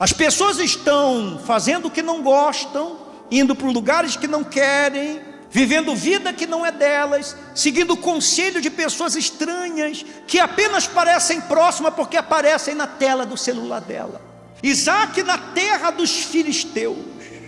As pessoas estão fazendo o que não gostam, indo para lugares que não querem, vivendo vida que não é delas, seguindo o conselho de pessoas estranhas, que apenas parecem próximas porque aparecem na tela do celular dela. Isaac na terra dos filisteus,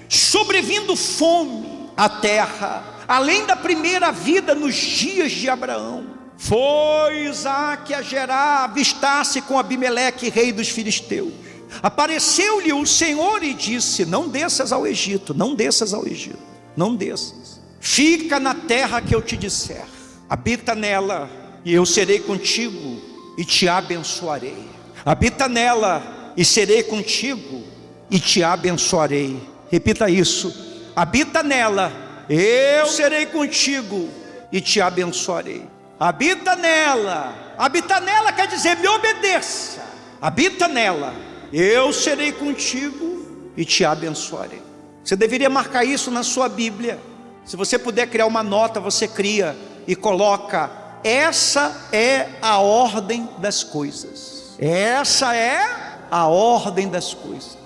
sobrevindo fome à terra, além da primeira vida nos dias de Abraão. Foi Isaac a Gerar, avistar-se com Abimeleque, rei dos filisteus. Apareceu-lhe o Senhor e disse: não desças ao Egito, não desças ao Egito, não desças. Fica na terra que eu te disser, habita nela, e eu serei contigo e te abençoarei. Habita nela e serei contigo e te abençoarei. Repita isso: habita nela, eu serei contigo e te abençoarei. Habita nela. Habita nela quer dizer me obedeça. Habita nela, eu serei contigo e te abençoarei. Você deveria marcar isso na sua Bíblia. Se você puder criar uma nota, você cria e coloca: essa é a ordem das coisas. Essa é a ordem das coisas.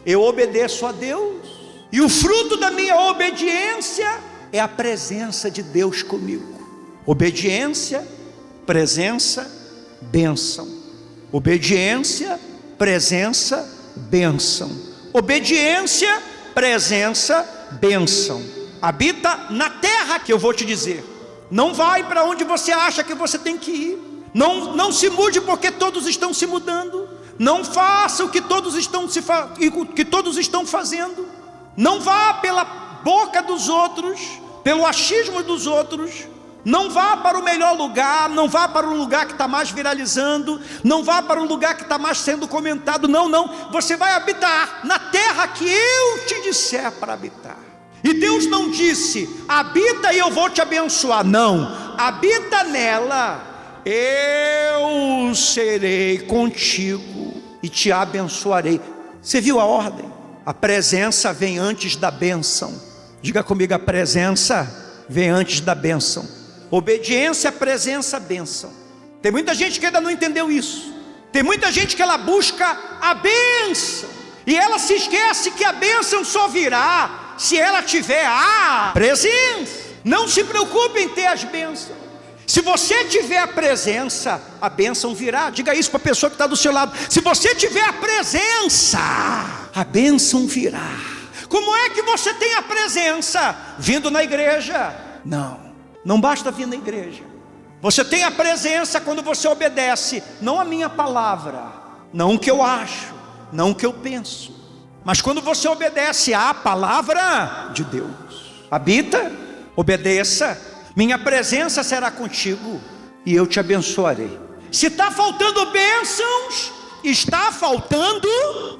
Eu obedeço a Deus, e o fruto da minha obediência é a presença de Deus comigo. Obediência, presença, bênção. Obediência, presença, bênção. Obediência, presença, bênção. Habita na terra que eu vou te dizer. Não vai para onde você acha que você tem que ir. Não se mude porque todos estão se mudando. Não faça o que todos estão fazendo. Não vá pela boca dos outros, pelo achismo dos outros. Não vá para o melhor lugar, não vá para o lugar que está mais viralizando, não vá para o lugar que está mais sendo comentado. Não, você vai habitar na terra que eu te disser para habitar. E Deus não disse: habita e eu vou te abençoar. Não, habita nela, eu serei contigo e te abençoarei. Você viu a ordem? A presença vem antes da bênção. Diga comigo: a presença vem antes da bênção. Obediência, presença, bênção. Tem muita gente que ainda não entendeu isso. Tem muita gente que ela busca a bênção, e ela se esquece que a bênção só virá se ela tiver a presença. Não se preocupe em ter as bênçãos. Se você tiver a presença, a bênção virá. Diga isso para a pessoa que está do seu lado: se você tiver a presença, a bênção virá. Como é que você tem a presença? Vindo na igreja? Não basta vir na igreja. Você tem a presença quando você obedece, não a minha palavra, não o que eu acho, não o que eu penso, mas quando você obedece à palavra de Deus. Habita, obedeça, minha presença será contigo e eu te abençoarei. Se está faltando bênçãos, está faltando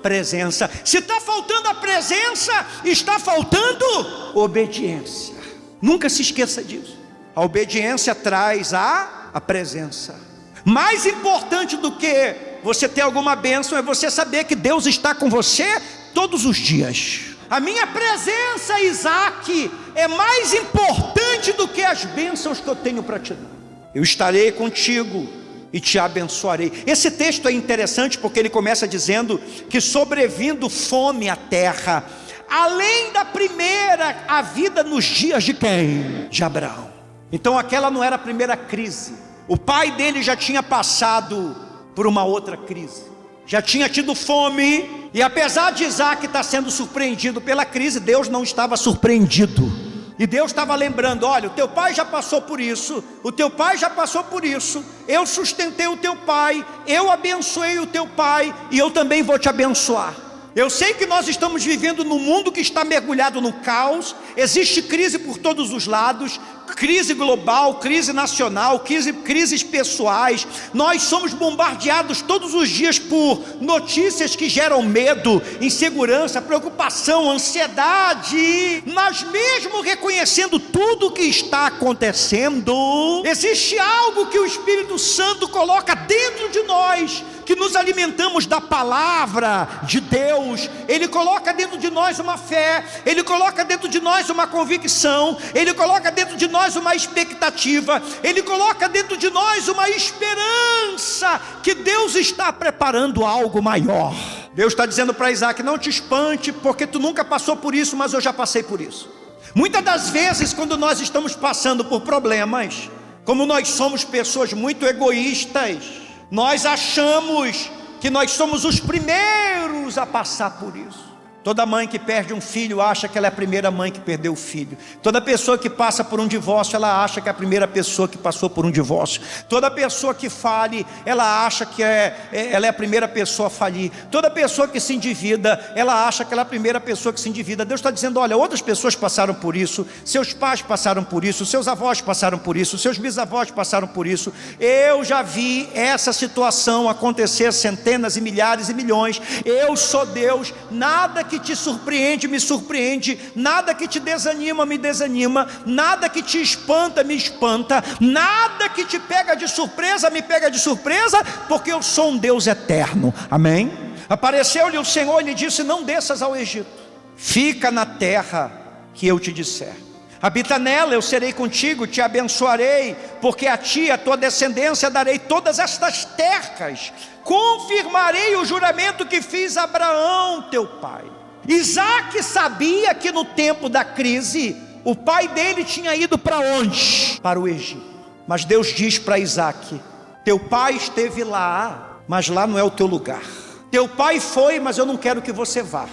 presença. Se está faltando a presença, está faltando obediência. Nunca se esqueça disso. A obediência traz a presença. Mais importante do que você ter alguma bênção é você saber que Deus está com você todos os dias. A minha presença, Isaac, é mais importante do que as bênçãos que eu tenho para te dar. Eu estarei contigo e te abençoarei. Esse texto é interessante porque ele começa dizendo que sobrevindo fome à terra, além da primeira, a vida nos dias de quem? De Abraão. Então aquela não era a primeira crise. O pai dele já tinha passado por uma outra crise, já tinha tido fome. E apesar de Isaac estar sendo surpreendido pela crise, Deus não estava surpreendido. E Deus estava lembrando: olha, o teu pai já passou por isso, o teu pai já passou por isso, eu sustentei o teu pai, eu abençoei o teu pai, e eu também vou te abençoar. Eu sei que nós estamos vivendo num mundo que está mergulhado no caos, existe crise por todos os lados, crise global, crise nacional, crises pessoais. Nós somos bombardeados todos os dias por notícias que geram medo, insegurança, preocupação, ansiedade. Mas mesmo reconhecendo tudo o que está acontecendo, existe algo que o Espírito Santo coloca dentro de nós, que nos alimentamos da palavra de Deus. Ele coloca dentro de nós uma fé, Ele coloca dentro de nós uma convicção, Ele coloca dentro de nós uma expectativa, Ele coloca dentro de nós uma esperança que Deus está preparando algo maior. Deus está dizendo para Isaac: não te espante, porque tu nunca passou por isso, mas eu já passei por isso. Muitas das vezes, quando nós estamos passando por problemas, como nós somos pessoas muito egoístas, nós achamos que nós somos os primeiros a passar por isso. Toda mãe que perde um filho acha que ela é a primeira mãe que perdeu o filho. Toda pessoa que passa por um divórcio, ela acha que é a primeira pessoa que passou por um divórcio. Toda pessoa que fale, ela acha que ela é a primeira pessoa a falir. Toda pessoa que se endivida, ela acha que ela é a primeira pessoa que se endivida. Deus está dizendo: olha, outras pessoas passaram por isso, seus pais passaram por isso, seus avós passaram por isso, seus bisavós passaram por isso. Eu já vi essa situação acontecer centenas e milhares e milhões. Eu sou Deus, nada que te surpreende me surpreende, nada que te desanima me desanima, nada que te espanta me espanta, nada que te pega de surpresa me pega de surpresa, porque eu sou um Deus eterno. Amém? Apareceu-lhe o Senhor e lhe disse: não desças ao Egito, fica na terra que eu te disser, habita nela, eu serei contigo, te abençoarei, porque a ti e a tua descendência darei todas estas terras, confirmarei o juramento que fiz a Abraão teu pai. Isaac sabia que no tempo da crise, o pai dele tinha ido para onde? Para o Egito. Mas Deus diz para Isaac: teu pai esteve lá, mas lá não é o teu lugar. Teu pai foi, mas eu não quero que você vá.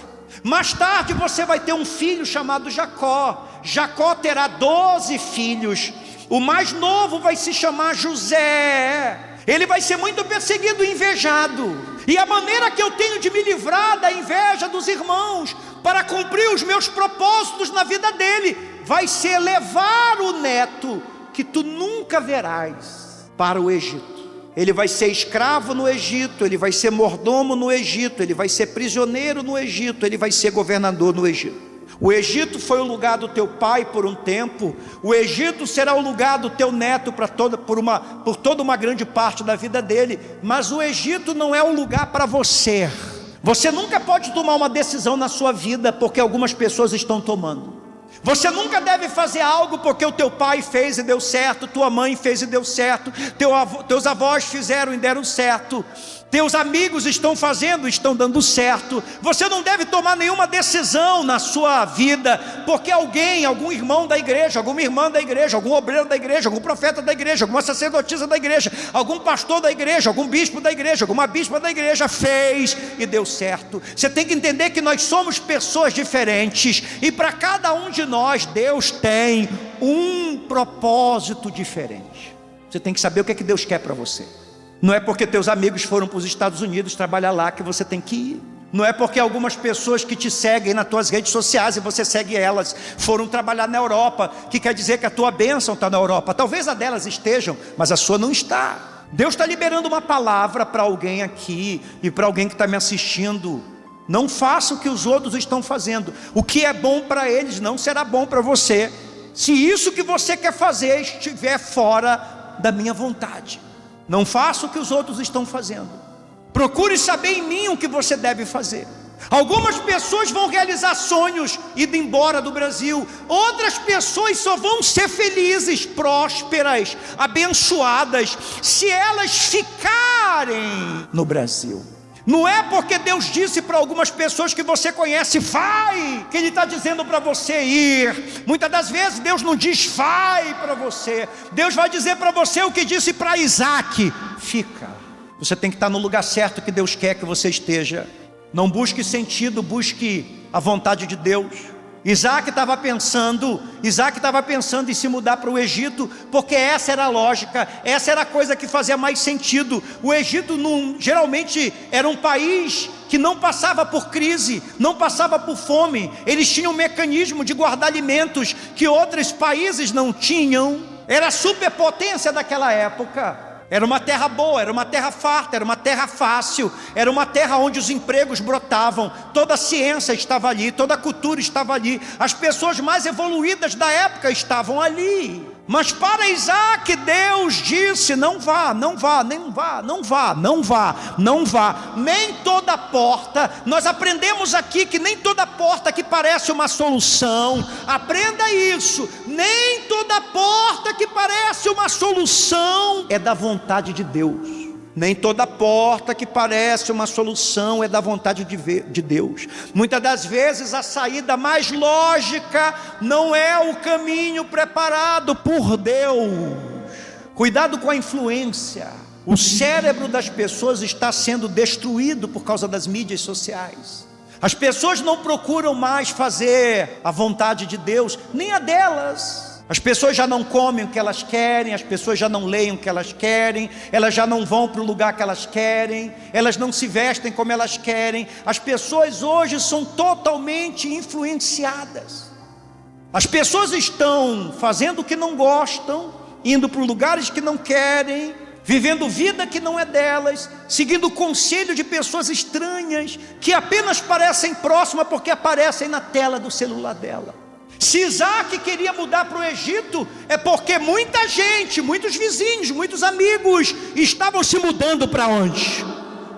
Mais tarde você vai ter um filho chamado Jacó. Jacó terá 12 filhos. O mais novo vai se chamar José. Ele vai ser muito perseguido e invejado. E a maneira que eu tenho de me livrar da inveja dos irmãos, para cumprir os meus propósitos na vida dele, vai ser levar o neto, que tu nunca verás, para o Egito. Ele vai ser escravo no Egito, ele vai ser mordomo no Egito, ele vai ser prisioneiro no Egito, ele vai ser governador no Egito. O Egito foi o lugar do teu pai por um tempo. O Egito será o lugar do teu neto por toda uma grande parte da vida dele. Mas o Egito não é um lugar para você. Você nunca pode tomar uma decisão na sua vida porque algumas pessoas estão tomando. Você nunca deve fazer algo porque o teu pai fez e deu certo, tua mãe fez e deu certo, teus avós fizeram e deram certo, teus amigos estão fazendo e estão dando certo. Você não deve tomar nenhuma decisão na sua vida porque algum irmão da igreja, alguma irmã da igreja, algum obreiro da igreja, algum profeta da igreja, alguma sacerdotisa da igreja, algum pastor da igreja, algum bispo da igreja, alguma bispa da igreja fez e deu certo. Você tem que entender que nós somos pessoas diferentes e para cada um de nós Deus tem um propósito diferente. Você tem que saber o que é que Deus quer para você. Não é porque teus amigos foram para os Estados Unidos trabalhar lá que você tem que ir. Não é porque algumas pessoas que te seguem nas tuas redes sociais e você segue elas, foram trabalhar na Europa, que quer dizer que a tua bênção está na Europa. Talvez a delas estejam, mas a sua não está. Deus está liberando uma palavra para alguém aqui e para alguém que está me assistindo. Não faça o que os outros estão fazendo. O que é bom para eles não será bom para você, se isso que você quer fazer estiver fora da minha vontade. Não faça o que os outros estão fazendo. Procure saber em mim o que você deve fazer. Algumas pessoas vão realizar sonhos indo embora do Brasil. Outras pessoas só vão ser felizes, prósperas, abençoadas, se elas ficarem no Brasil. Não é porque Deus disse para algumas pessoas que você conhece, vai, que Ele está dizendo para você ir. Muitas das vezes Deus não diz vai para você. Deus vai dizer para você o que disse para Isaac: fica. Você tem que estar no lugar certo que Deus quer que você esteja. Não busque sentido, busque a vontade de Deus. Isaac estava pensando em se mudar para o Egito, porque essa era a lógica, essa era a coisa que fazia mais sentido. O Egito geralmente era um país que não passava por crise, não passava por fome. Eles tinham um mecanismo de guardar alimentos que outros países não tinham. Era a superpotência daquela época. Era uma terra boa, era uma terra farta, era uma terra fácil, era uma terra onde os empregos brotavam, toda a ciência estava ali, toda a cultura estava ali, as pessoas mais evoluídas da época estavam ali. Mas para Isaac Deus disse: não vá, não vá, nem vá, não vá, não vá, não vá. Nem toda porta, nós aprendemos aqui que nem toda porta que parece uma solução, aprenda isso, nem toda porta que parece uma solução é da vontade de Deus. Nem toda porta que parece uma solução é da vontade de Deus. Muitas das vezes a saída mais lógica não é o caminho preparado por Deus. Cuidado com a influência. O cérebro das pessoas está sendo destruído por causa das mídias sociais. As pessoas não procuram mais fazer a vontade de Deus, nem a delas. As pessoas já não comem o que elas querem, as pessoas já não leem o que elas querem, elas já não vão para o lugar que elas querem, elas não se vestem como elas querem. As pessoas hoje são totalmente influenciadas. As pessoas estão fazendo o que não gostam, indo para lugares que não querem, vivendo vida que não é delas, seguindo o conselho de pessoas estranhas, que apenas parecem próximas porque aparecem na tela do celular dela. Se Isaac queria mudar para o Egito, é porque muita gente, muitos vizinhos, muitos amigos estavam se mudando para onde?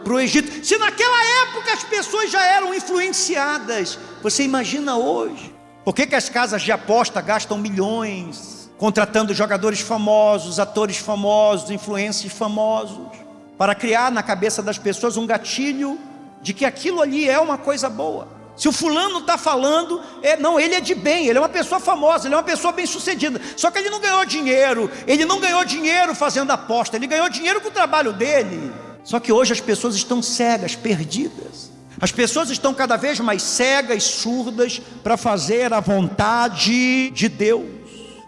Para o Egito. Se naquela época as pessoas já eram influenciadas, você imagina hoje? Por que as casas de aposta gastam milhões, contratando jogadores famosos, atores famosos, influencers famosos, para criar na cabeça das pessoas um gatilho de que aquilo ali é uma coisa boa? Se o fulano está falando, não, ele é de bem, ele é uma pessoa famosa, ele é uma pessoa bem sucedida. Só que ele não ganhou dinheiro, fazendo aposta, ele ganhou dinheiro com o trabalho dele. Só que hoje as pessoas estão cegas, perdidas. As pessoas estão cada vez mais cegas, surdas, para fazer a vontade de Deus.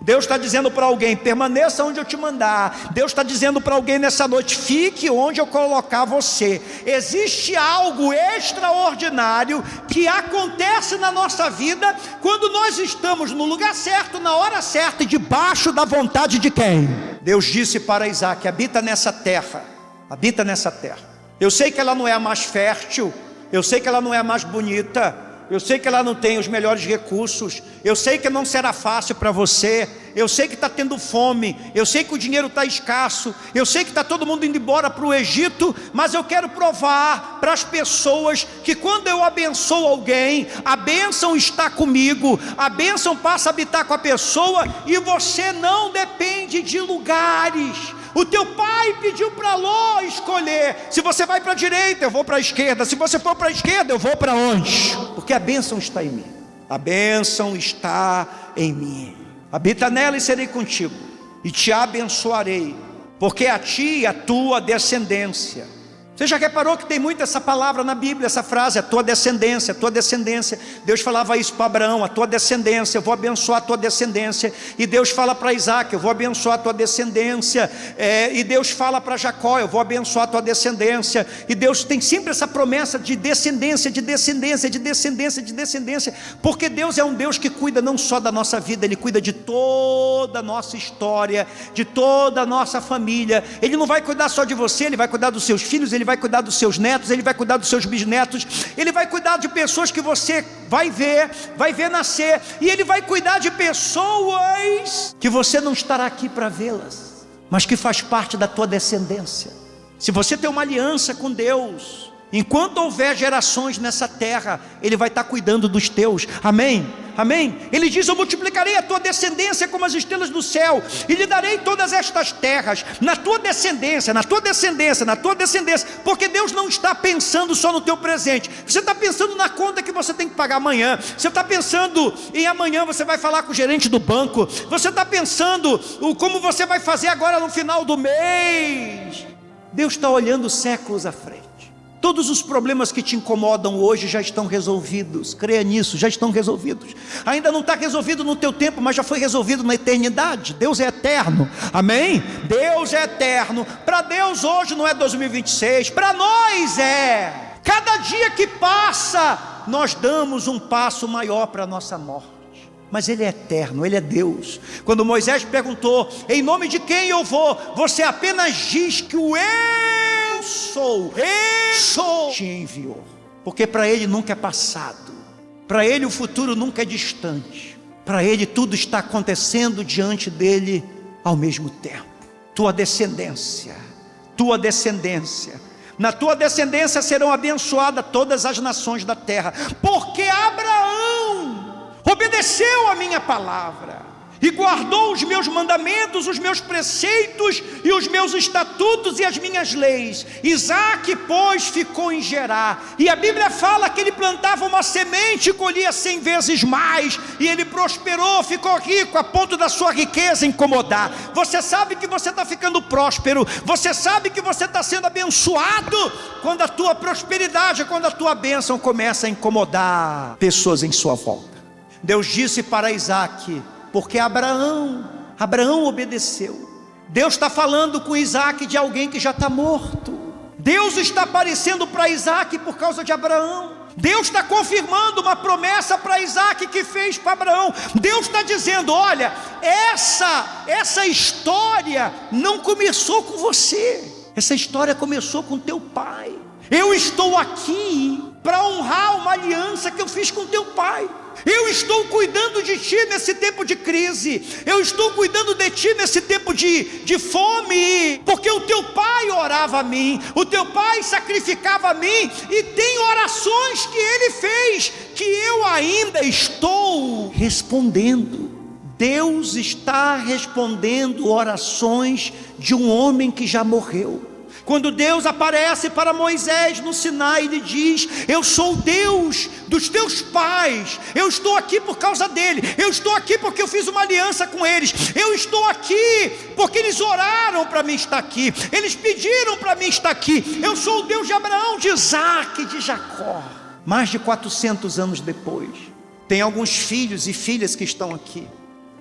Deus está dizendo para alguém: permaneça onde eu te mandar. Deus está dizendo para alguém nessa noite: fique onde eu colocar você. Existe algo extraordinário que acontece na nossa vida quando nós estamos no lugar certo, na hora certa e debaixo da vontade de quem? Deus disse para Isaac: habita nessa terra. Habita nessa terra. Eu sei que ela não é a mais fértil, eu sei que ela não é a mais bonita, eu sei que ela não tem os melhores recursos, eu sei que não será fácil para você, eu sei que está tendo fome, eu sei que o dinheiro está escasso, eu sei que está todo mundo indo embora para o Egito, mas eu quero provar para as pessoas que quando eu abençoo alguém, a bênção está comigo, a bênção passa a habitar com a pessoa, e você não depende de lugares. O teu pai pediu para Ló escolher: se você vai para a direita, eu vou para a esquerda, se você for para a esquerda, eu vou para onde? Porque a bênção está em mim. A bênção está em mim. Habita nela e serei contigo, e te abençoarei, porque a ti e a tua descendência. Você já reparou que tem muito essa palavra na Bíblia, essa frase: a tua descendência, a tua descendência. Deus falava isso para Abraão: a tua descendência, eu vou abençoar a tua descendência. E Deus fala para Isaac: eu vou abençoar a tua descendência. E Deus fala para Jacó: eu vou abençoar a tua descendência. E Deus tem sempre essa promessa de descendência, de descendência, de descendência, de descendência, porque Deus é um Deus que cuida não só da nossa vida, Ele cuida de toda a nossa história, de toda a nossa família. Ele não vai cuidar só de você, Ele vai cuidar dos seus filhos, Ele vai cuidar dos seus netos, Ele vai cuidar dos seus bisnetos, Ele vai cuidar de pessoas que você vai ver nascer, e Ele vai cuidar de pessoas que você não estará aqui para vê-las, mas que faz parte da tua descendência. Se você tem uma aliança com Deus, enquanto houver gerações nessa terra, Ele vai estar cuidando dos teus. Amém? Amém? Ele diz: eu multiplicarei a tua descendência como as estrelas do céu, e lhe darei todas estas terras, na tua descendência, na tua descendência, na tua descendência. Porque Deus não está pensando só no teu presente. Você está pensando na conta que você tem que pagar amanhã, você está pensando em amanhã você vai falar com o gerente do banco, você está pensando como você vai fazer agora no final do mês. Deus está olhando séculos à frente. Todos os problemas que te incomodam hoje já estão resolvidos. Creia nisso, já estão resolvidos. Ainda não está resolvido no teu tempo, mas já foi resolvido na eternidade. Deus é eterno, amém? Deus é eterno. Para Deus hoje não é 2026, para nós é. Cada dia que passa, nós damos um passo maior para a nossa morte. Mas Ele é eterno, Ele é Deus. Quando Moisés perguntou: em nome de quem eu vou? Você apenas diz que o eu sou te enviou. Porque para Ele nunca é passado, para Ele o futuro nunca é distante, para Ele tudo está acontecendo diante dEle ao mesmo tempo. Tua descendência, na tua descendência serão abençoadas todas as nações da terra, porque Abraão obedeceu a minha palavra. e guardou os meus mandamentos, os meus preceitos e os meus estatutos e as minhas leis. Isaque, pois, ficou em Gerar, e a Bíblia fala que ele plantava uma semente e colhia 100 vezes mais, e ele prosperou, ficou rico, a ponto da sua riqueza incomodar. Você sabe que você está ficando próspero, você sabe que você está sendo abençoado, quando a tua prosperidade, quando a tua bênção começa a incomodar pessoas em sua volta. Deus disse para Isaque, porque Abraão obedeceu. Deus está falando com Isaque de alguém que já está morto. Deus está aparecendo para Isaque por causa de Abraão. Deus está confirmando uma promessa para Isaque que fez para Abraão. Deus está dizendo, olha, essa história não começou com você, essa história começou com teu pai. Eu estou aqui para honrar uma aliança que eu fiz com teu pai. Eu estou cuidando de ti nesse tempo de crise. Eu estou cuidando de ti nesse tempo de fome, porque o teu pai orava a mim, o teu pai sacrificava a mim, e tem orações que ele fez que eu ainda estou respondendo. Deus está respondendo orações de um homem que já morreu. Quando Deus aparece para Moisés no Sinai, ele diz, eu sou o Deus dos teus pais, eu estou aqui por causa dele, eu estou aqui porque eu fiz uma aliança com eles, eu estou aqui porque eles oraram para mim estar aqui, eles pediram para mim estar aqui, eu sou o Deus de Abraão, de Isaque, de Jacó. Mais de 400 anos depois, tem alguns filhos e filhas que estão aqui,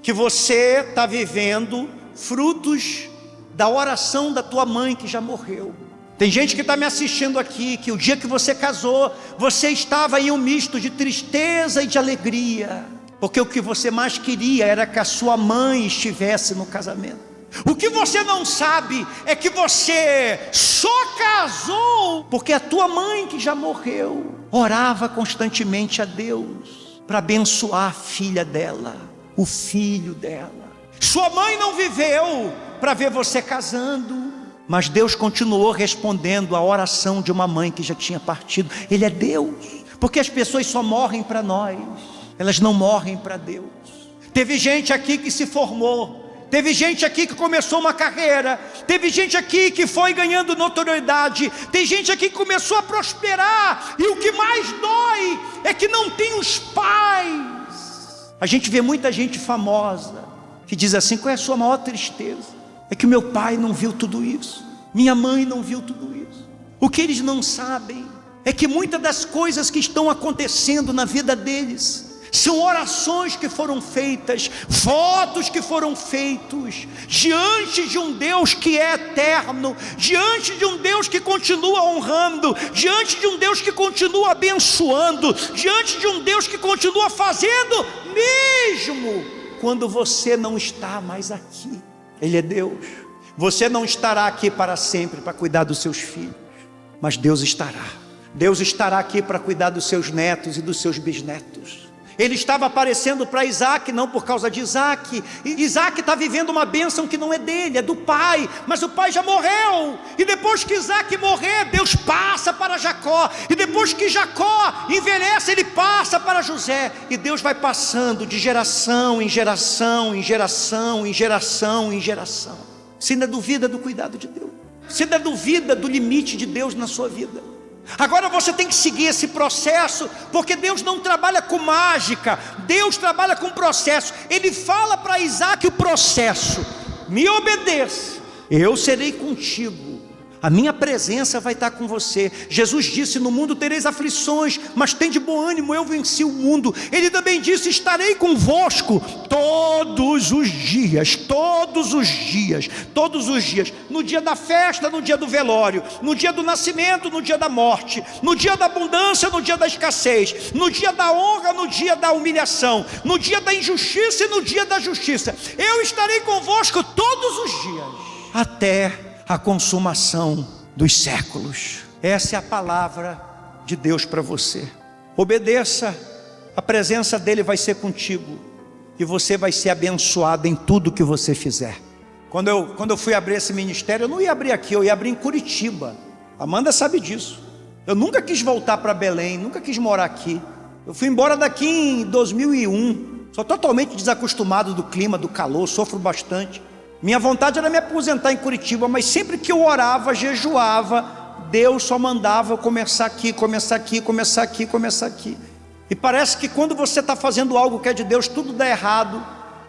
que você está vivendo frutos da oração da tua mãe que já morreu. Tem gente que está me assistindo aqui, que o dia que você casou, você estava em um misto de tristeza e de alegria, porque o que você mais queria era que a sua mãe estivesse no casamento. O que você não sabe é que você só casou porque a tua mãe que já morreu orava constantemente a Deus para abençoar a filha dela, o filho dela. Sua mãe não viveu para ver você casando, mas Deus continuou respondendo a oração de uma mãe que já tinha partido. Ele é Deus, porque as pessoas só morrem para nós, elas não morrem para Deus. Teve gente aqui que se formou, teve gente aqui que começou uma carreira, teve gente aqui que foi ganhando notoriedade, tem gente aqui que começou a prosperar, e o que mais dói é que não tem os pais. A gente vê muita gente famosa que diz assim, qual é a sua maior tristeza? É que meu pai não viu tudo isso, minha mãe não viu tudo isso. O que eles não sabem é que muitas das coisas que estão acontecendo na vida deles são orações que foram feitas, votos que foram feitos diante de um Deus que é eterno, diante de um Deus que continua honrando, diante de um Deus que continua abençoando, diante de um Deus que continua fazendo mesmo quando você não está mais aqui. Ele é Deus. Você não estará aqui para sempre para cuidar dos seus filhos, mas Deus estará. Deus estará aqui para cuidar dos seus netos e dos seus bisnetos. Ele estava aparecendo para Isaque, não por causa de Isaque. Isaque está vivendo uma bênção que não é dele, é do pai, mas o pai já morreu. E depois que Isaque morrer, Deus passa para Jacó. E depois que Jacó envelhece, ele passa para José. E Deus vai passando de geração em geração, em geração, em geração, em geração. Você ainda duvida do cuidado de Deus? Você ainda duvida do limite de Deus na sua vida? Agora você tem que seguir esse processo, porque Deus não trabalha com mágica, Deus trabalha com processo. Ele fala para Isaque o processo: me obedeça, eu serei contigo, a minha presença vai estar com você. Jesus disse, no mundo tereis aflições, mas tem de bom ânimo, eu venci o mundo. Ele também disse, estarei convosco todos os dias, todos os dias, todos os dias, no dia da festa, no dia do velório, no dia do nascimento, no dia da morte, no dia da abundância, no dia da escassez, no dia da honra, no dia da humilhação, no dia da injustiça e no dia da justiça. Eu estarei convosco todos os dias, até a consumação dos séculos. Essa é a palavra de Deus para você. Obedeça, a presença dele vai ser contigo, e você vai ser abençoado em tudo que você fizer. Quando eu fui abrir esse ministério, eu não ia abrir aqui, eu ia abrir em Curitiba. Amanda sabe disso. Eu nunca quis voltar para Belém, nunca quis morar aqui. Eu fui embora daqui em 2001. Sou totalmente desacostumado do clima, do calor, sofro bastante. Minha vontade era me aposentar em Curitiba, mas sempre que eu orava, jejuava, Deus só mandava eu começar aqui, começar aqui, começar aqui, começar aqui. E parece que quando você está fazendo algo que é de Deus, tudo dá errado.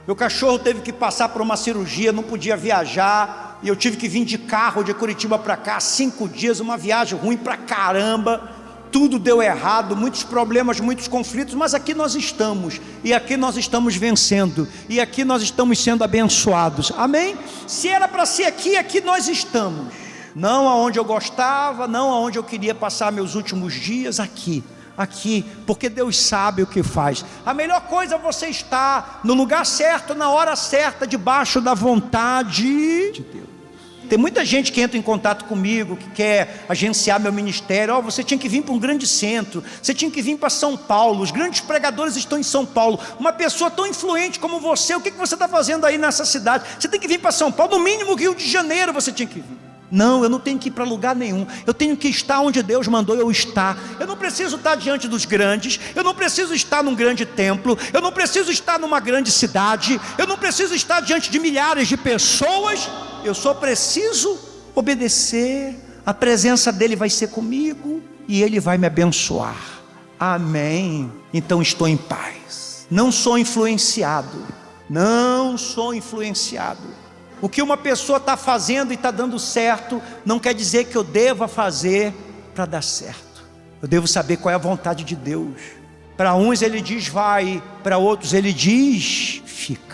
Meu cachorro teve que passar por uma cirurgia, não podia viajar, e eu tive que vir de carro de Curitiba para cá, 5 dias, uma viagem ruim pra caramba. Tudo deu errado, muitos problemas, muitos conflitos, mas aqui nós estamos, e aqui nós estamos vencendo, e aqui nós estamos sendo abençoados, amém? Se era para ser aqui, aqui nós estamos, não aonde eu gostava, não aonde eu queria passar meus últimos dias, aqui, porque Deus sabe o que faz. A melhor coisa é você estar no lugar certo, na hora certa, debaixo da vontade de Deus. Tem muita gente que entra em contato comigo, que quer agenciar meu ministério. Você tinha que vir para um grande centro, você tinha que vir para São Paulo, os grandes pregadores estão em São Paulo. Uma pessoa tão influente como você, o que você está fazendo aí nessa cidade? Você tem que vir para São Paulo, no mínimo Rio de Janeiro você tinha que vir. Não, eu não tenho que ir para lugar nenhum, eu tenho que estar onde Deus mandou eu estar. Eu não preciso estar diante dos grandes, eu não preciso estar num grande templo, eu não preciso estar numa grande cidade, eu não preciso estar diante de milhares de pessoas. Eu só preciso obedecer, a presença dele vai ser comigo e ele vai me abençoar, amém? Então estou em paz, não sou influenciado. O que uma pessoa está fazendo e está dando certo, não quer dizer que eu deva fazer para dar certo. Eu devo saber qual é a vontade de Deus. Para uns ele diz vai, para outros ele diz fica.